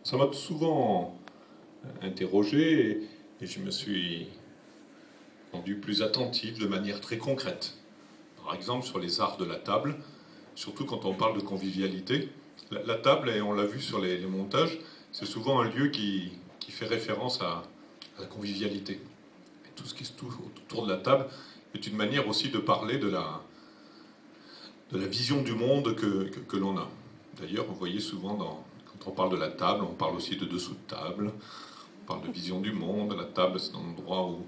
Ça m'a souvent interrogé et je me suis rendu plus attentif de manière très concrète. Par exemple, sur les arts de la table, surtout quand on parle de convivialité. La table, et on l'a vu sur les montages, c'est souvent un lieu qui fait référence à la convivialité. Et tout ce qui se trouve autour de la table est une manière aussi de parler de la vision du monde que l'on a. D'ailleurs, vous voyez souvent, quand on parle de la table, on parle aussi de dessous de table, on parle de vision du monde. La table, c'est un endroit où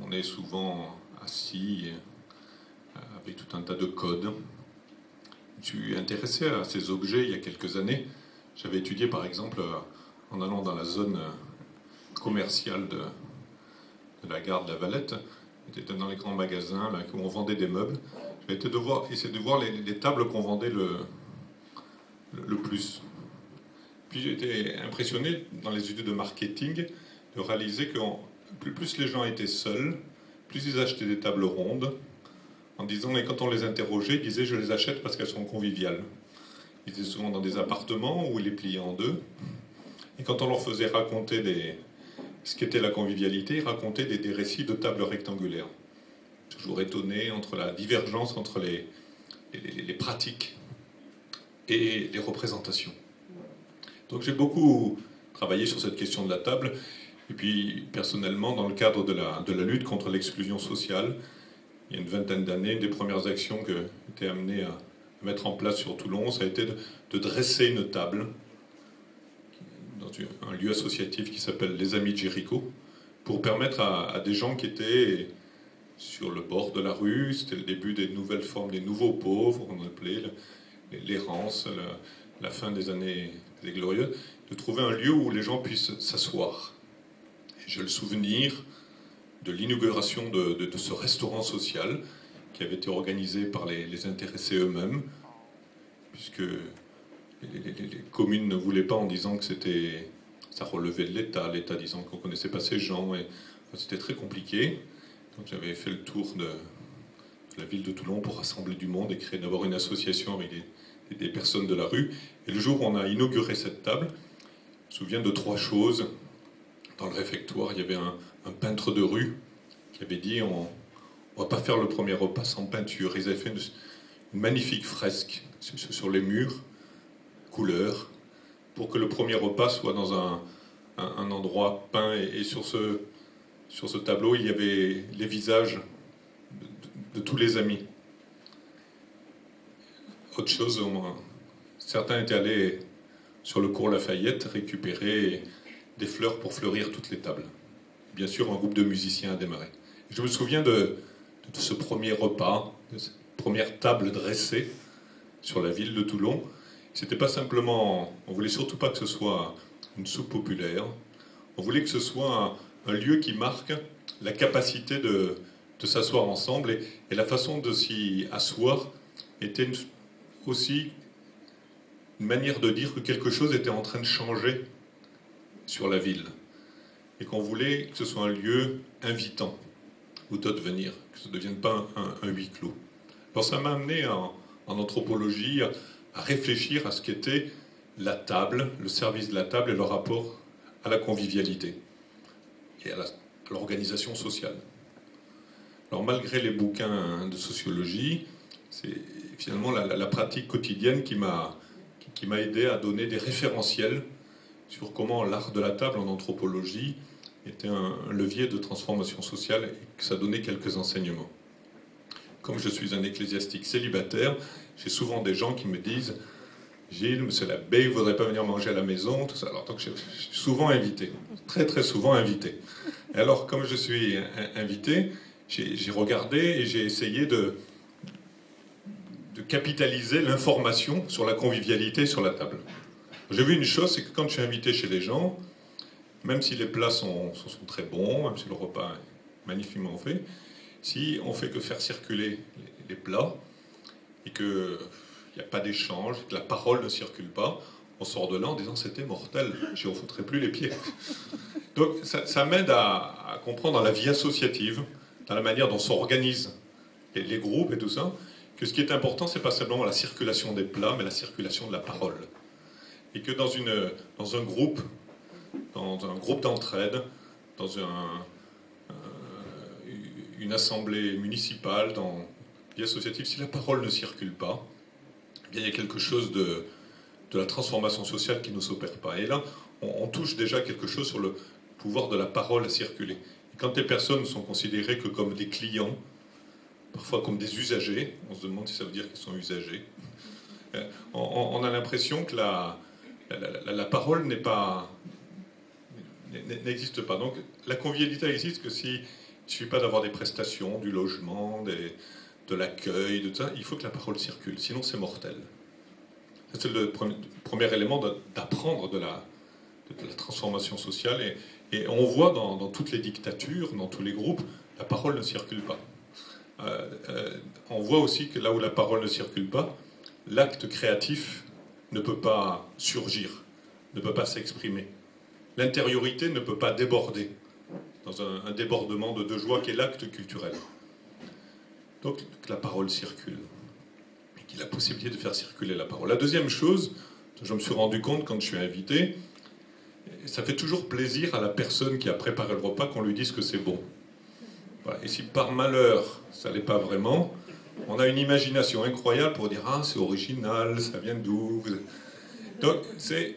on est souvent assis avec tout un tas de codes. Je suis intéressé à ces objets il y a quelques années. J'avais étudié par exemple en allant dans la zone commerciale de la gare de la Valette. J'étais dans les grands magasins là, où on vendait des meubles. J'avais essayé de voir les tables qu'on vendait le plus. Puis j'ai été impressionné dans les études de marketing de réaliser que plus les gens étaient seuls, plus ils achetaient des tables rondes, en disant, mais quand on les interrogeait, ils disaient je les achète parce qu'elles sont conviviales. Ils étaient souvent dans des appartements où ils les pliaient en deux. Et quand on leur faisait raconter ce qu'était la convivialité, ils racontaient des récits de tables rectangulaires. Toujours étonné entre la divergence entre les pratiques et les représentations. Donc j'ai beaucoup travaillé sur cette question de la table. Et puis personnellement, dans le cadre de la lutte contre l'exclusion sociale, il y a une vingtaine d'années, une des premières actions que j'ai été amené à mettre en place sur Toulon, ça a été de dresser une table dans un lieu associatif qui s'appelle Les Amis de Jéricho, pour permettre à des gens qui étaient sur le bord de la rue, c'était le début des nouvelles formes, des nouveaux pauvres, on appelait l'errance, la fin des années des glorieuses, de trouver un lieu où les gens puissent s'asseoir. J'ai le souvenir de l'inauguration de ce restaurant social qui avait été organisé par les intéressés eux-mêmes, puisque les communes ne voulaient pas en disant que ça relevait de l'État, l'État disant qu'on ne connaissait pas ces gens, et c'était très compliqué. Donc j'avais fait le tour de la ville de Toulon pour rassembler du monde et créer d'abord une association avec des personnes de la rue. Et le jour où on a inauguré cette table, je me souviens de trois choses. Dans le réfectoire, il y avait un peintre de rue qui avait dit on ne va pas faire le premier repas sans peinture. Ils avaient fait une magnifique fresque sur les murs, couleurs, pour que le premier repas soit dans un endroit peint. Et sur ce tableau, il y avait les visages de tous les amis. Autre chose, certains étaient allés sur le cours Lafayette récupérer des fleurs pour fleurir toutes les tables. Bien sûr, un groupe de musiciens a démarré. Je me souviens de ce premier repas, de cette première table dressée sur la ville de Toulon. C'était pas simplement, on voulait surtout pas que ce soit une soupe populaire. On voulait que ce soit un lieu qui marque la capacité de s'asseoir ensemble, et la façon de s'y asseoir était aussi une manière de dire que quelque chose était en train de changer sur la ville, et qu'on voulait que ce soit un lieu invitant où d'autres venir, que ce ne devienne pas un huis clos. Alors ça m'a amené en anthropologie à réfléchir à ce qu'était la table, le service de la table et le rapport à la convivialité et à l'organisation sociale. Alors malgré les bouquins de sociologie, c'est finalement la pratique quotidienne qui m'a aidé à donner des référentiels sur comment l'art de la table en anthropologie était un levier de transformation sociale et que ça donnait quelques enseignements. Comme je suis un ecclésiastique célibataire, j'ai souvent des gens qui me disent « Gilles, monsieur l'abbé, vous ne voudrez pas venir manger à la maison ?» tout ça. Alors donc je suis souvent invité, très très souvent invité. Et alors comme je suis invité, j'ai regardé et j'ai essayé de capitaliser l'information sur la convivialité sur la table. J'ai vu une chose, c'est que quand je suis invité chez les gens, même si les plats sont très bons, même si le repas est magnifiquement fait, si on fait que faire circuler les plats et qu'il n'y a pas d'échange, que la parole ne circule pas, on sort de là en disant c'était mortel, je ne foutrais plus les pieds. Donc ça m'aide à comprendre dans la vie associative, dans la manière dont s'organisent les groupes et tout ça, que ce qui est important, c'est pas simplement la circulation des plats, mais la circulation de la parole. et que dans un groupe d'entraide, dans une assemblée municipale, dans vie associative, si la parole ne circule pas, eh bien, il y a quelque chose de la transformation sociale qui ne s'opère pas. Et là, on touche déjà quelque chose sur le pouvoir de la parole à circuler. Et quand les personnes sont considérées que comme des clients, parfois comme des usagers, on se demande si ça veut dire qu'ils sont usagers, on a l'impression que la parole n'existe pas. Donc la convivialité existe que si il ne suffit pas d'avoir des prestations, du logement, de l'accueil, de tout ça, il faut que la parole circule, sinon c'est mortel. C'est le premier élément d'apprendre de la transformation sociale. Et on voit dans toutes les dictatures, dans tous les groupes, la parole ne circule pas. On voit aussi que là où la parole ne circule pas, l'acte créatif ne peut pas surgir, ne peut pas s'exprimer. L'intériorité ne peut pas déborder dans un débordement de joie qui est l'acte culturel. Donc que la parole circule, et qu'il y a la possibilité de faire circuler la parole. La deuxième chose, je me suis rendu compte quand je suis invité, ça fait toujours plaisir à la personne qui a préparé le repas qu'on lui dise que c'est bon. Voilà. Et si par malheur, ça n'est pas vraiment, on a une imagination incroyable pour dire « Ah, c'est original, ça vient d'où ?» Donc c'est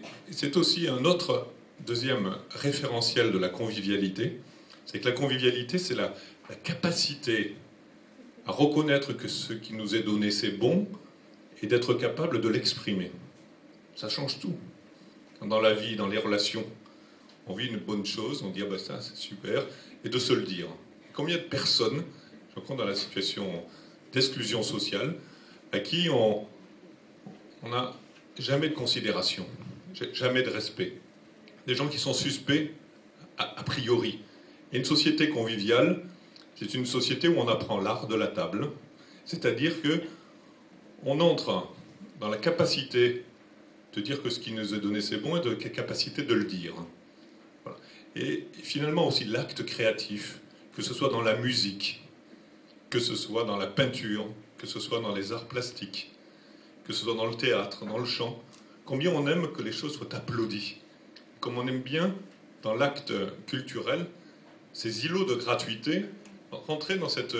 aussi un autre deuxième référentiel de la convivialité. C'est que la convivialité, c'est la capacité à reconnaître que ce qui nous est donné, c'est bon, et d'être capable de l'exprimer. Ça change tout. Quand dans la vie, dans les relations, on vit une bonne chose, on dit « Ah ben ça, c'est super », et de se le dire. Combien de personnes, je me compte dans la situation d'exclusion sociale, à qui on n'a jamais de considération, jamais de respect. Des gens qui sont suspects a priori. Et une société conviviale, c'est une société où on apprend l'art de la table, c'est-à-dire que on entre dans la capacité de dire que ce qui nous est donné c'est bon et de la capacité de le dire. Voilà. Et finalement aussi l'acte créatif, que ce soit dans la musique, que ce soit dans la peinture, que ce soit dans les arts plastiques, que ce soit dans le théâtre, dans le chant, combien on aime que les choses soient applaudies, comme on aime bien dans l'acte culturel ces îlots de gratuité, rentrer dans cette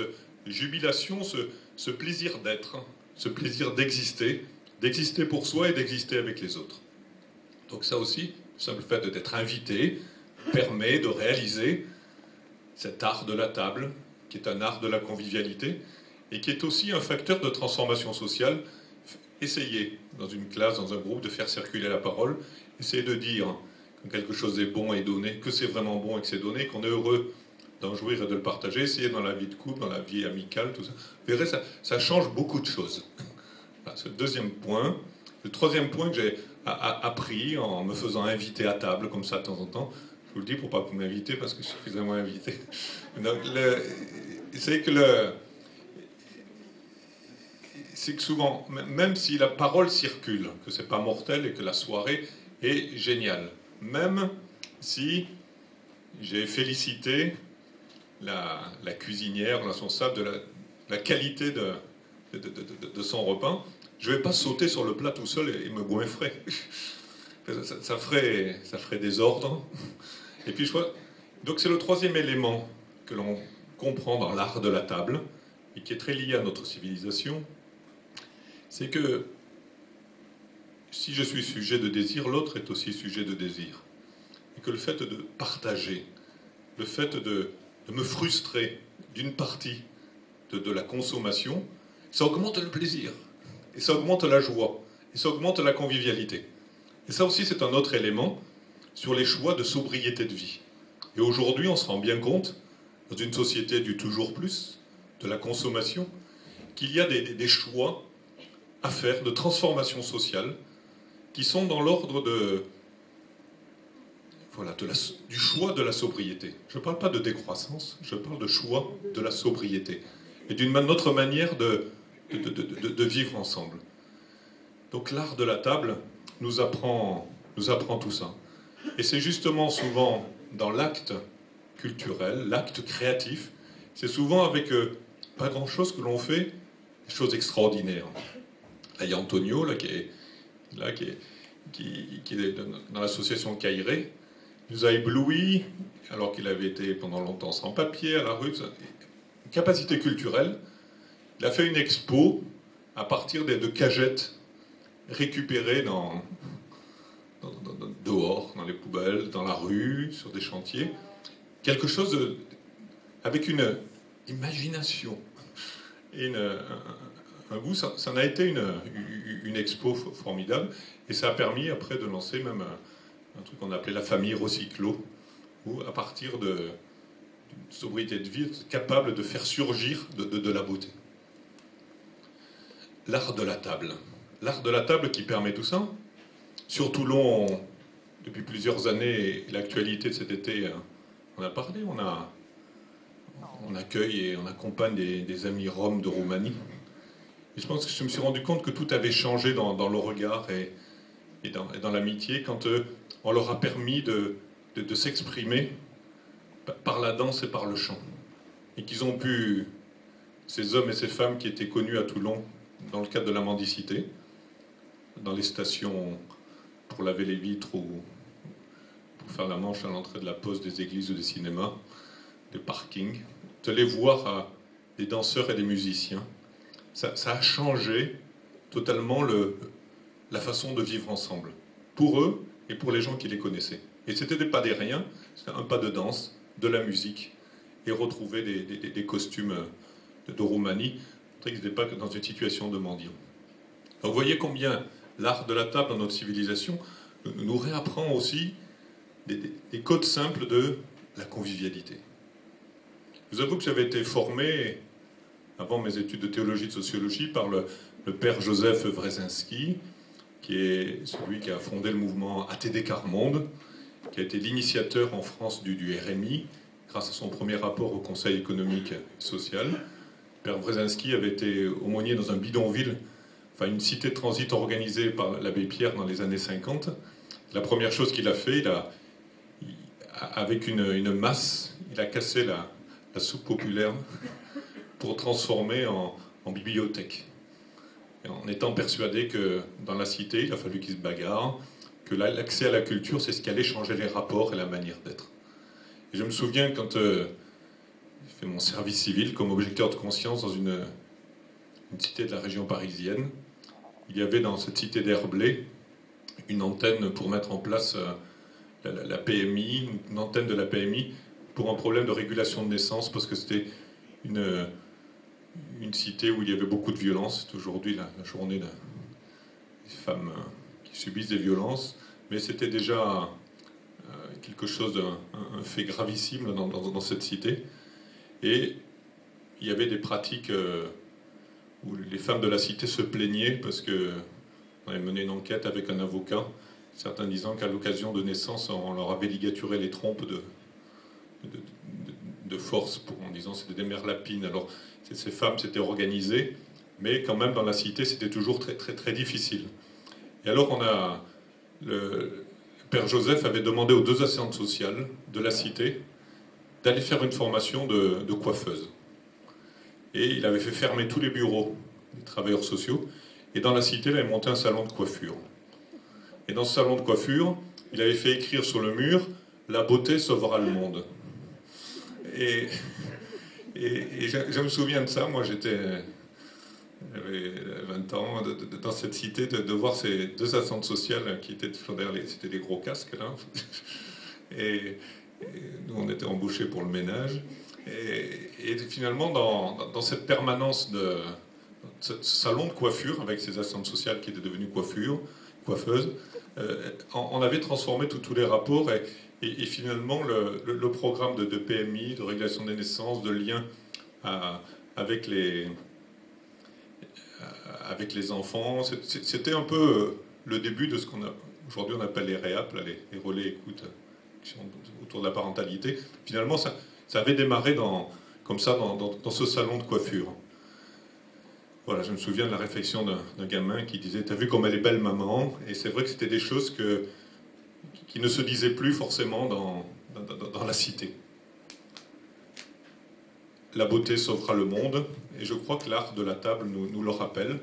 jubilation, ce plaisir d'être, ce plaisir d'exister pour soi et d'exister avec les autres. Donc ça aussi, le simple fait d'être invité permet de réaliser cet art de la table, qui est un art de la convivialité, et qui est aussi un facteur de transformation sociale. Essayez, dans une classe, dans un groupe, de faire circuler la parole, essayez de dire quand quelque chose est bon et donné, que c'est vraiment bon et que c'est donné, qu'on est heureux d'en jouir et de le partager. Essayez dans la vie de couple, dans la vie amicale, tout ça. Vous verrez, ça change beaucoup de choses. Voilà, c'est le deuxième point. Le troisième point que j'ai appris en me faisant inviter à table, comme ça, de temps en temps, je vous le dis pour ne pas m'inviter, parce que je suis suffisamment invité. C'est que souvent, même si la parole circule, que c'est pas mortel et que la soirée est géniale, même si j'ai félicité la cuisinière, la responsable de la qualité de son repas, je ne vais pas sauter sur le plat tout seul et me goinfrer. Ça ferait désordre. Et puis donc c'est le troisième élément que l'on comprend dans l'art de la table, et qui est très lié à notre civilisation, c'est que si je suis sujet de désir, l'autre est aussi sujet de désir. Et que le fait de partager, le fait de me frustrer d'une partie de la consommation, ça augmente le plaisir, et ça augmente la joie, et ça augmente la convivialité. Et ça aussi, c'est un autre élément sur les choix de sobriété de vie. Et aujourd'hui, on se rend bien compte, dans une société du toujours plus, de la consommation, qu'il y a des choix à faire de transformation sociale qui sont dans l'ordre du choix de la sobriété. Je ne parle pas de décroissance, je parle de choix de la sobriété. Et d'une autre manière de vivre ensemble. Donc l'art de la table nous apprend tout ça. Et c'est justement souvent dans l'acte culturel, l'acte créatif, c'est souvent avec pas grand-chose que l'on fait des choses extraordinaires. Là, il y a Antonio, qui est qui est dans l'association Caïré, nous a éblouis, alors qu'il avait été pendant longtemps sans papier à la rue, capacité culturelle. Il a fait une expo à partir de cagettes récupérées dehors, dans les poubelles, dans la rue, sur des chantiers. Quelque chose avec une imagination et un goût. Ça en a été une expo formidable, et ça a permis après de lancer même un truc qu'on appelait la famille Recyclo, où à partir d'une sobriété de vie, capable de faire surgir de la beauté. L'art de la table. L'art de la table qui permet tout ça. Sur Toulon, depuis plusieurs années, et l'actualité de cet été, on a parlé, on accueille et on accompagne des amis roms de Roumanie. Et je pense que je me suis rendu compte que tout avait changé dans le regard et dans l'amitié quand on leur a permis de s'exprimer par la danse et par le chant. Et qu'ils ont pu, ces hommes et ces femmes qui étaient connus à Toulon dans le cadre de la mendicité, dans les stations pour laver les vitres ou pour faire la manche à l'entrée de la poste des églises ou des cinémas, des parkings, de les voir des danseurs et des musiciens. Ça a changé totalement la façon de vivre ensemble, pour eux et pour les gens qui les connaissaient. Et c'était pas des riens, c'était un pas de danse, de la musique, et retrouver des costumes de Roumanie, qu'ils n'étaient pas dans une situation de mendiant. Donc vous voyez combien l'art de la table dans notre civilisation nous réapprend aussi des codes simples de la convivialité. Je vous avoue que j'avais été formé, avant mes études de théologie et de sociologie, par le père Joseph Wrezinski, qui est celui qui a fondé le mouvement ATD Quart Monde, qui a été l'initiateur en France du RMI, grâce à son premier rapport au Conseil économique et social. Père Wrezinski avait été aumônier dans un bidonville, enfin une cité de transit organisée par l'abbé Pierre dans les années 50. La première chose qu'il a fait, avec une masse, il a cassé la soupe populaire pour transformer en bibliothèque. Et en étant persuadé que dans la cité, il a fallu qu'il se bagarre, que l'accès à la culture, c'est ce qui allait changer les rapports et la manière d'être. Et je me souviens quand j'ai fait mon service civil comme objecteur de conscience dans une cité de la région parisienne, il y avait dans cette cité d'Herblay une antenne pour mettre en place la PMI, une antenne de la PMI pour un problème de régulation de naissance, parce que c'était une cité où il y avait beaucoup de violences. C'est aujourd'hui la journée des femmes qui subissent des violences, mais c'était déjà quelque chose un fait gravissime dans cette cité. Et il y avait des pratiques où les femmes de la cité se plaignaient parce qu'on avait mené une enquête avec un avocat, certains disant qu'à l'occasion de naissance, on leur avait ligaturé les trompes de force, en disant que c'était des mères lapines. Alors ces femmes s'étaient organisées, mais quand même dans la cité, c'était toujours très, très, très difficile. Et alors le père Joseph avait demandé aux 2 assistantes sociales de la cité d'aller faire une formation de coiffeuse. Et il avait fait fermer tous les bureaux des travailleurs sociaux, et dans la cité, il avait monté un salon de coiffure. Et dans ce salon de coiffure, il avait fait écrire sur le mur « La beauté sauvera le monde ». Et je me souviens de ça, moi j'avais 20 ans, dans cette cité, de voir ces 2 assistantes sociales qui étaient toujours derrière, c'était des gros casques là, et nous on était embauchés pour le ménage, et finalement dans cette permanence de ce salon de coiffure, avec ces assistantes sociales qui étaient devenues coiffeuses, on avait transformé tous les rapports, et finalement le programme de PMI, de régulation des naissances, de lien avec les enfants, c'était un peu le début de ce aujourd'hui on appelle les REAP, les relais écoute, qui sont autour de la parentalité. Finalement, ça avait démarré comme ça dans ce salon de coiffure. Voilà, je me souviens de la réflexion d'un gamin qui disait « T'as vu comme elle est belle, maman ?» Et c'est vrai que c'était des choses qui ne se disaient plus forcément dans la cité. La beauté sauvera le monde, et je crois que l'art de la table nous le rappelle.